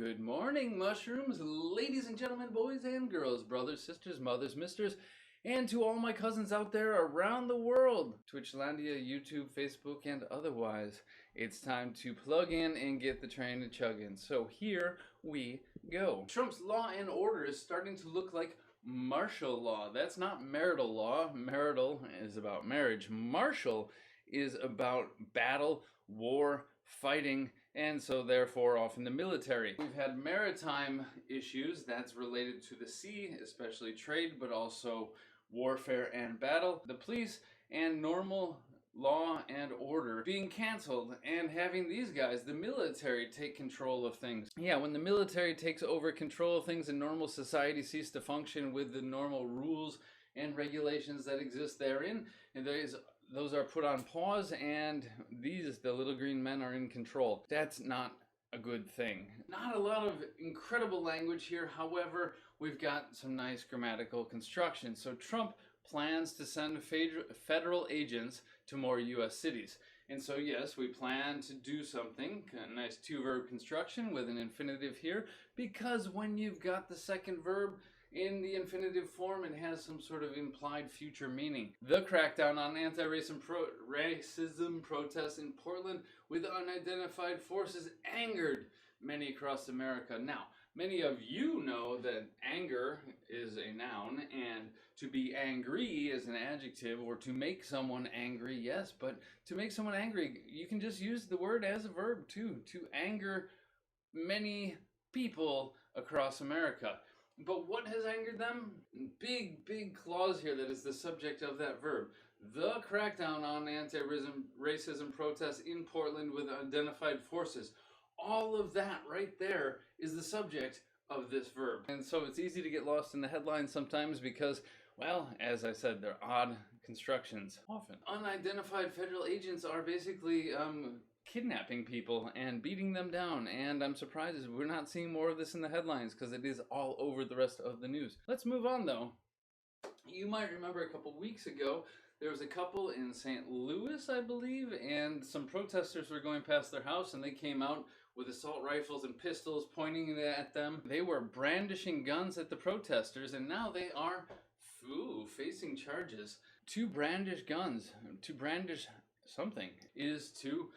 good morning, mushrooms, ladies and gentlemen, boys and girls, brothers, sisters, mothers, misters, and to all my cousins out there around the world, Twitchlandia, YouTube, Facebook, and otherwise. It's time to plug in and get the train to chugging. So here we go. Trump's law and order is starting to look like martial law. That's not marital law. Marital is about marriage. Martial is about battle, war, fighting, and so therefore often the military. We've had maritime issues that's related to the sea, especially trade, but also warfare and battle. The police and normal law and order being canceled and having these guys, the military, take control of things. Yeah, when the military takes over control of things and normal society ceases to function with the normal rules and regulations that exist therein, and those are put on pause, and the little green men, are in control. That's not a good thing. Not a lot of incredible language here, however, we've got some nice grammatical construction. So Trump plans to send federal agents to more U.S. cities. And so yes, we plan to do something, a nice two-verb construction with an infinitive here, because when you've got the second verb in the infinitive form, it has some sort of implied future meaning. The crackdown on anti-racism protests in Portland with unidentified forces angered many across America. Now, many of you know that anger is a noun, and to be angry is an adjective, or to make someone angry, yes, but to make someone angry, you can just use the word as a verb too, to anger many people across America. But what has angered them? Big clause here that is the subject of that verb. The crackdown on anti-racism protests in Portland with identified forces. All of that right there is the subject of this verb. And so it's easy to get lost in the headlines sometimes because, well, as I said, they're odd constructions often. Unidentified federal agents are basically kidnapping people and beating them down, and I'm surprised we're not seeing more of this in the headlines because it is all over the rest of the news. Let's move on though. You might remember a couple weeks ago there was a couple in St. Louis, I believe, and some protesters were going past their house and they came out with assault rifles and pistols pointing at them. They were brandishing guns at the protesters, and now they are facing charges. To brandish guns, to brandish something, is to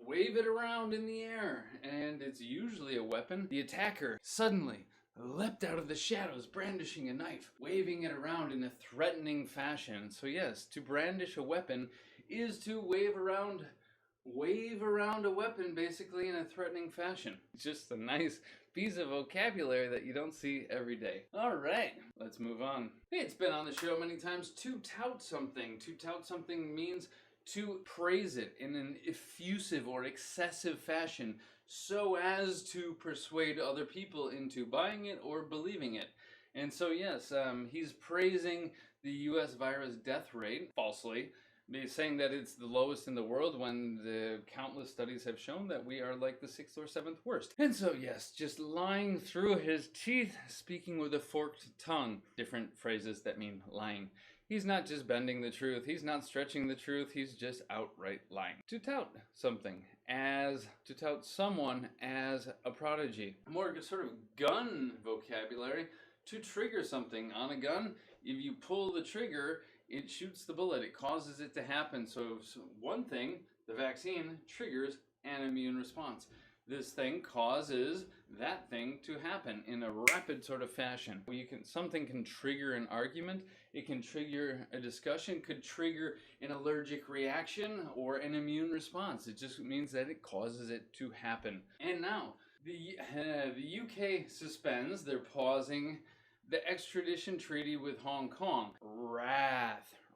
wave it around in the air, and it's usually a weapon. The attacker suddenly leapt out of the shadows, brandishing a knife, waving it around in a threatening fashion. So yes, to brandish a weapon is to wave around a weapon basically in a threatening fashion. It's just a nice piece of vocabulary that you don't see every day. All right, let's move on. It's been on the show many times. To tout something. To tout something means to praise it in an effusive or excessive fashion so as to persuade other people into buying it or believing it. And so yes, he's praising the US virus death rate falsely, saying that it's the lowest in the world when the countless studies have shown that we are like the 6th or 7th worst. And so yes, just lying through his teeth, speaking with a forked tongue. Different phrases that mean lying. He's not just bending the truth, he's not stretching the truth, he's just outright lying. To tout something to tout someone as a prodigy. More sort of gun vocabulary. To trigger something on a gun, if you pull the trigger, it shoots the bullet, it causes it to happen. So one thing, the vaccine, triggers an immune response. This thing causes that thing to happen in a rapid sort of fashion. Something can trigger an argument, it can trigger a discussion, could trigger an allergic reaction or an immune response. It just means that it causes it to happen. And now, the UK suspends, they're pausing the extradition treaty with Hong Kong.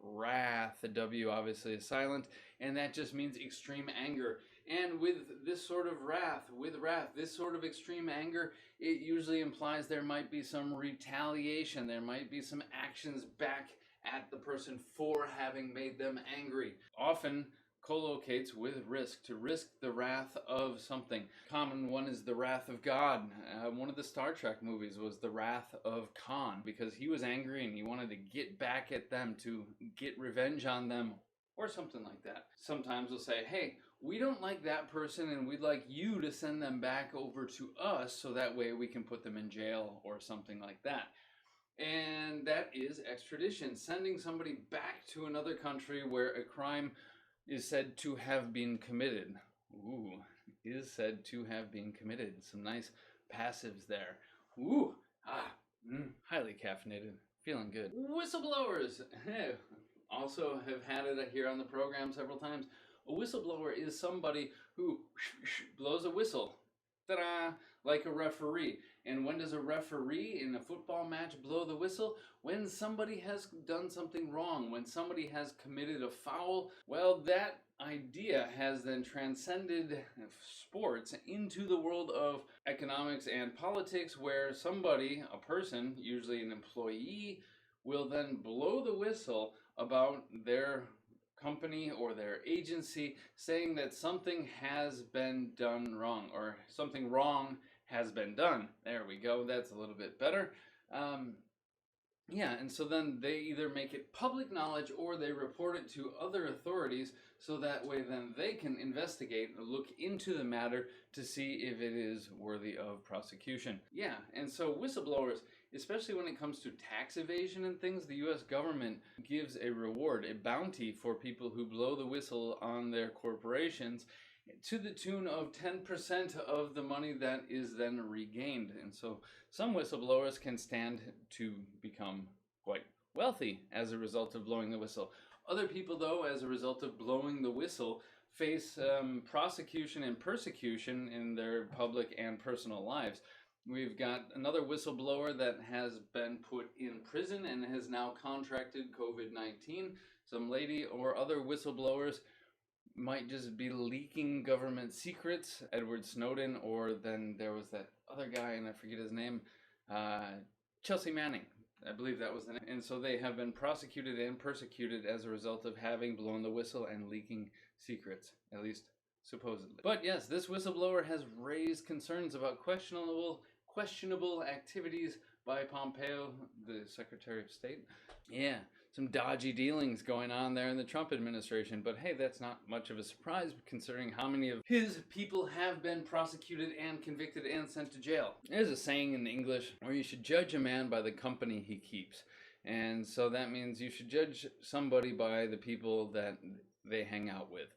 Wrath, the W obviously is silent, and that just means extreme anger. And with this sort of wrath, this sort of extreme anger, it usually implies there might be some retaliation, there might be some actions back at the person for having made them angry. Often collocates with risk, to risk the wrath of something. Common one is the wrath of God. One of the Star Trek movies was the wrath of Khan, because he was angry and he wanted to get back at them, to get revenge on them or something like that. Sometimes we'll say, hey, we don't like that person and we'd like you to send them back over to us so that way we can put them in jail or something like that. And that is extradition, sending somebody back to another country where a crime is said to have been committed. Ooh, is said to have been committed. Some nice passives there. Ooh, highly caffeinated. Feeling good. Whistleblowers also have had it here on the program several times. A whistleblower is somebody who blows a whistle. Ta-da! Like a referee. And when does a referee in a football match blow the whistle? When somebody has done something wrong, when somebody has committed a foul. Well, that idea has then transcended sports into the world of economics and politics, where somebody, a person, usually an employee, will then blow the whistle about their company or their agency, saying that something has been done wrong, or something wrong has been done. There we go. That's a little bit better. Yeah, and so then they either make it public knowledge or they report it to other authorities, so that way then they can investigate or look into the matter to see if it is worthy of prosecution. Yeah, and so whistleblowers, especially when it comes to tax evasion and things, the US government gives a reward, a bounty for people who blow the whistle on their corporations, to the tune of 10% of the money that is then regained. And so some whistleblowers can stand to become quite wealthy as a result of blowing the whistle. Other people, though, as a result of blowing the whistle, face prosecution and persecution in their public and personal lives. We've got another whistleblower that has been put in prison and has now contracted COVID-19. Some lady or other whistleblowers might just be leaking government secrets, Edward Snowden, or then there was that other guy, and I forget his name, Chelsea Manning. I believe that was the name. And so they have been prosecuted and persecuted as a result of having blown the whistle and leaking secrets, at least supposedly. But yes, this whistleblower has raised concerns about questionable activities by Pompeo, the Secretary of State. Yeah, some dodgy dealings going on there in the Trump administration. But hey, that's not much of a surprise considering how many of his people have been prosecuted and convicted and sent to jail. There's a saying in English where you should judge a man by the company he keeps. And so that means you should judge somebody by the people that they hang out with.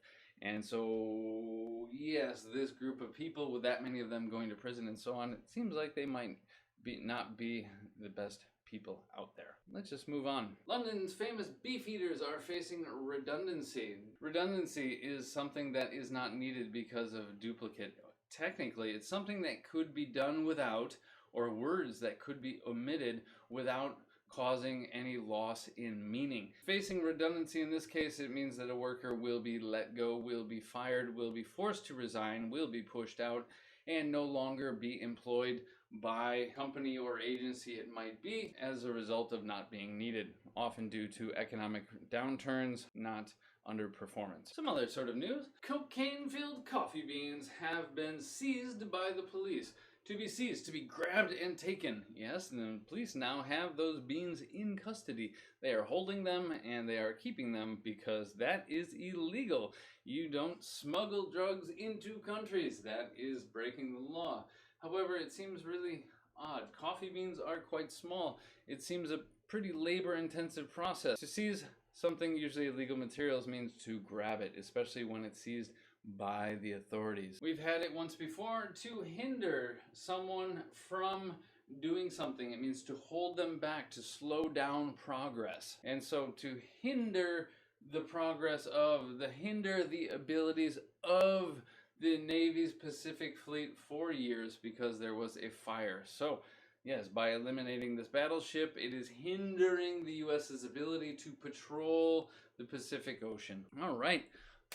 And so, yes, this group of people, with that many of them going to prison and so on, it seems like they might not be the best people out there. Let's just move on. London's famous beef eaters are facing redundancy. Redundancy is something that is not needed because of duplicate. Technically, it's something that could be done without, or words that could be omitted without causing any loss in meaning. Facing redundancy in this case, it means that a worker will be let go, will be fired, will be forced to resign, will be pushed out, and no longer be employed by company or agency it might be as a result of not being needed, often due to economic downturns, not underperformance. Some other sort of news. Cocaine-filled coffee beans have been seized by the police. To be seized, to be grabbed and taken. Yes, and the police now have those beans in custody. They are holding them and they are keeping them because that is illegal. You don't smuggle drugs into countries. That is breaking the law. However, it seems really odd. Coffee beans are quite small. It seems a pretty labor-intensive process. To seize something, usually illegal materials, means to grab it, especially when it's seized by the authorities. We've had it once before. To hinder someone from doing something, it means to hold them back, to slow down progress. And so to hinder the progress of, hinder the abilities of the Navy's Pacific Fleet for years because there was a fire. So yes, by eliminating this battleship, it is hindering the US's ability to patrol the Pacific Ocean. All right.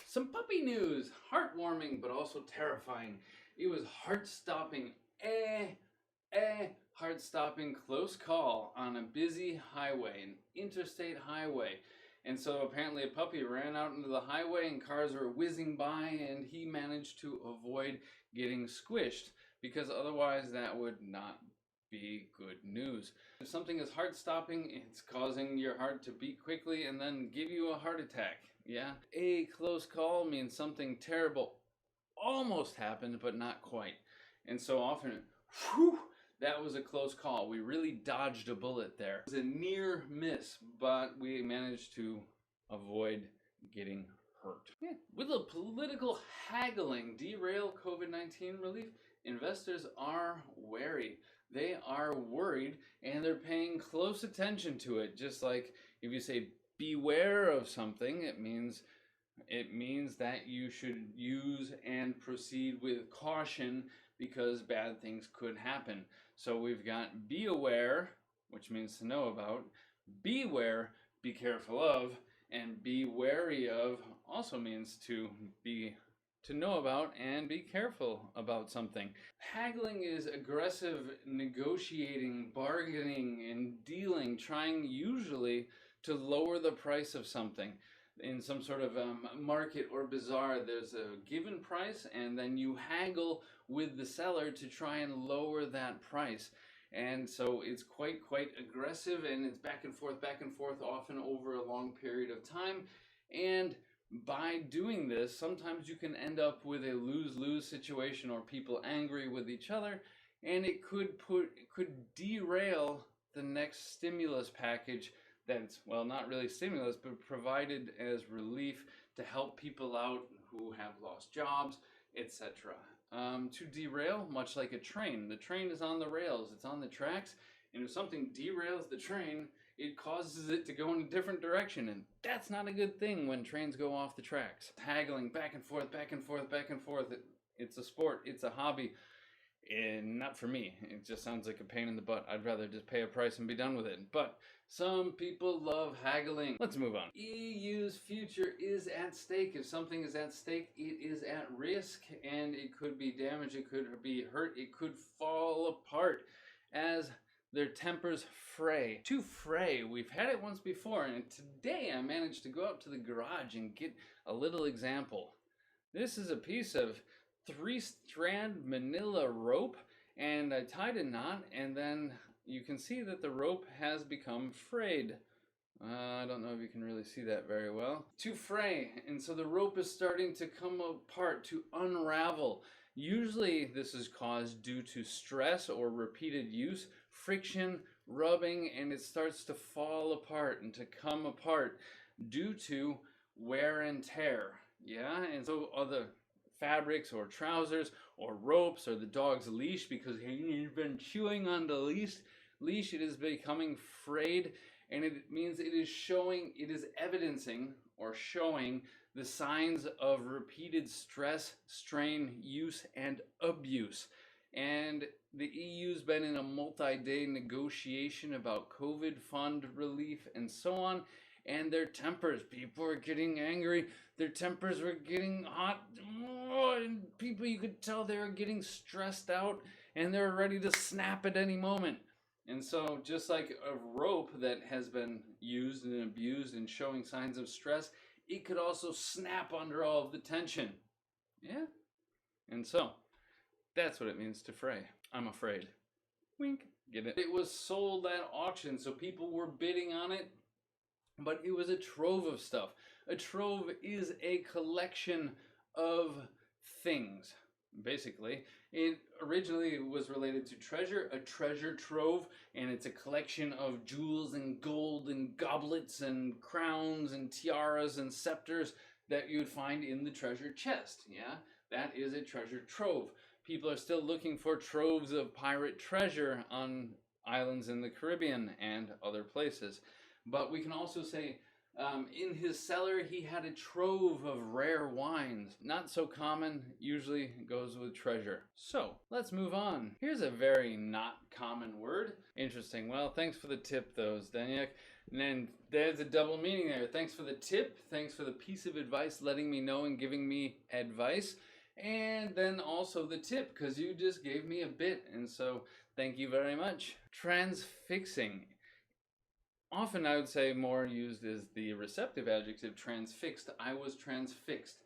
Some puppy news. Heartwarming, but also terrifying. It was heart-stopping. Heart-stopping close call on a busy highway, an interstate highway. And so apparently a puppy ran out into the highway and cars were whizzing by and he managed to avoid getting squished because otherwise that would not be good news. If something is heart-stopping, it's causing your heart to beat quickly and then give you a heart attack. Yeah, a close call means something terrible almost happened, but not quite. And so often, whew, that was a close call. We really dodged a bullet there. It was a near miss, but we managed to avoid getting hurt. Yeah. With a political haggling derail COVID-19 relief, investors are wary. They are worried and they're paying close attention to it. Just like if you say beware of something, it means that you should use and proceed with caution because bad things could happen. So we've got be aware, which means to know about, beware, be careful of, and be wary of also means to know about and be careful about something. Haggling is aggressive negotiating, bargaining, and dealing, trying usually to lower the price of something. In some sort of market or bazaar, there's a given price and then you haggle with the seller to try and lower that price. And so it's quite aggressive, and it's back and forth, often over a long period of time. And by doing this, sometimes you can end up with a lose-lose situation or people angry with each other, and it could derail the next stimulus package that's, well, not really stimulus, but provided as relief to help people out who have lost jobs, etc. To derail, much like a train. The train is on the rails, it's on the tracks, and if something derails the train, it causes it to go in a different direction, and that's not a good thing when trains go off the tracks. Haggling back and forth. It's a sport, it's a hobby. And not for me. It just sounds like a pain in the butt. I'd rather just pay a price and be done with it. But some people love haggling. Let's move on. EU's future is at stake. If something is at stake, it is at risk, and it could be damaged, it could be hurt, it could fall apart as their tempers fray. To fray, we've had it once before, and today I managed to go out to the garage and get a little example. This is a piece of 3-strand manila rope, and I tied a knot, and then you can see that the rope has become frayed. I don't know if you can really see that very well. To fray, and so the rope is starting to come apart, to unravel. Usually this is caused due to stress or repeated use, friction, rubbing, and it starts to fall apart and to come apart due to wear and tear. Yeah, and so other fabrics or trousers or ropes or the dog's leash, because he's been chewing on the leash, it is becoming frayed, and it means it is evidencing or showing the signs of repeated stress, strain, use, and abuse. And the EU's been in a multi-day negotiation about COVID fund relief and so on, and their tempers, people were getting angry, their tempers were getting hot, and people, you could tell they were getting stressed out, and they were ready to snap at any moment. And so just like a rope that has been used and abused and showing signs of stress, it could also snap under all of the tension. Yeah? And so that's what it means to fray. I'm afraid. Wink. Get it? It was sold at auction, so people were bidding on it, but it was a trove of stuff. A trove is a collection of things, basically. It originally was related to treasure, a treasure trove, and it's a collection of jewels and gold and goblets and crowns and tiaras and scepters that you would find in the treasure chest. Yeah, that is a treasure trove. People are still looking for troves of pirate treasure on islands in the Caribbean and other places. But we can also say in his cellar he had a trove of rare wines. Not so common, usually goes with treasure. So let's move on. Here's a very not common word. Interesting. Well, thanks for the tip though, Zdeněk. And then there's a double meaning there. Thanks for the tip. Thanks for the piece of advice, letting me know and giving me advice. And then also the tip, because you just gave me a bit. And so thank you very much. Transfixing. Often I would say more used as the receptive adjective transfixed. I was transfixed.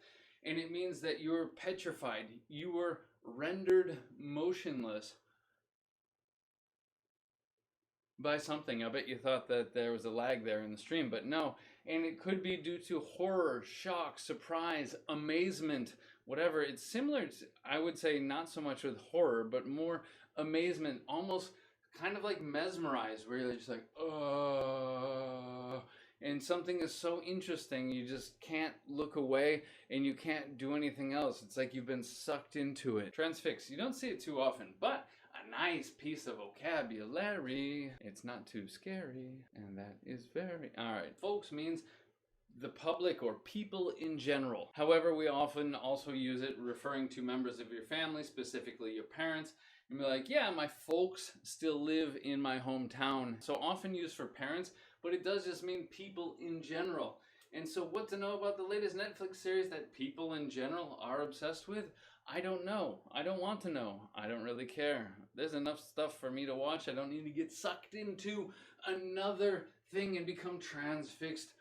And it means that you were petrified. You were rendered motionless. by something. I bet you thought that there was a lag there in the stream, but no. And it could be due to horror, shock, surprise, amazement, whatever. It's similar to, I would say, not so much with horror, but more amazement, almost kind of like mesmerized, where you're just like, and something is so interesting, you just can't look away and you can't do anything else. It's like you've been sucked into it. Transfix, you don't see it too often, but a nice piece of vocabulary. It's not too scary, and that is very... Alright, folks means the public or people in general. However, we often also use it referring to members of your family, specifically your parents. And be like, yeah, my folks still live in my hometown. So often used for parents, but it does just mean people in general. And so what to know about the latest Netflix series that people in general are obsessed with? I don't know. I don't want to know. I don't really care. There's enough stuff for me to watch. I don't need to get sucked into another thing and become transfixed,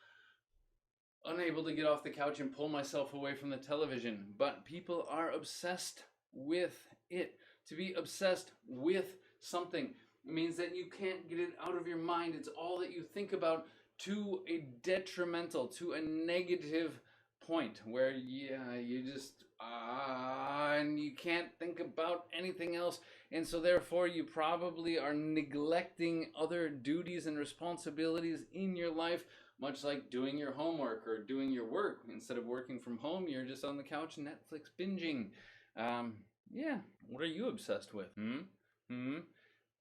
unable to get off the couch and pull myself away from the television. But people are obsessed with it. To be obsessed with something means that you can't get it out of your mind. It's all that you think about, to a detrimental, to a negative point where, yeah, you just, and you can't think about anything else. And so therefore you probably are neglecting other duties and responsibilities in your life, much like doing your homework or doing your work. Instead of working from home, you're just on the couch Netflix binging. Yeah, what are you obsessed with?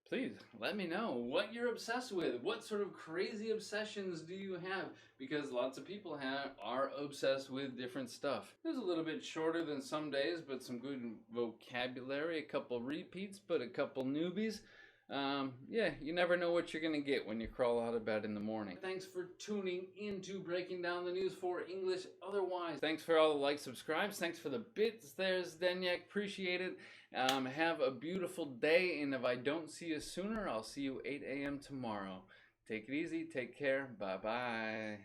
Please let me know what you're obsessed with. What sort of crazy obsessions do you have? Because lots of people are obsessed with different stuff. It was a little bit shorter than some days, but some good vocabulary, a couple repeats, but a couple newbies. Yeah, you never know what you're gonna get when you crawl out of bed in the morning. Thanks for tuning into Breaking Down the News for English Otherwise. Thanks for all the likes, subscribes. Thanks for the bits there, Zdenyek. Appreciate it. Have a beautiful day, and if I don't see you sooner, I'll see you 8 a.m. tomorrow. Take it easy. Take care. Bye-bye.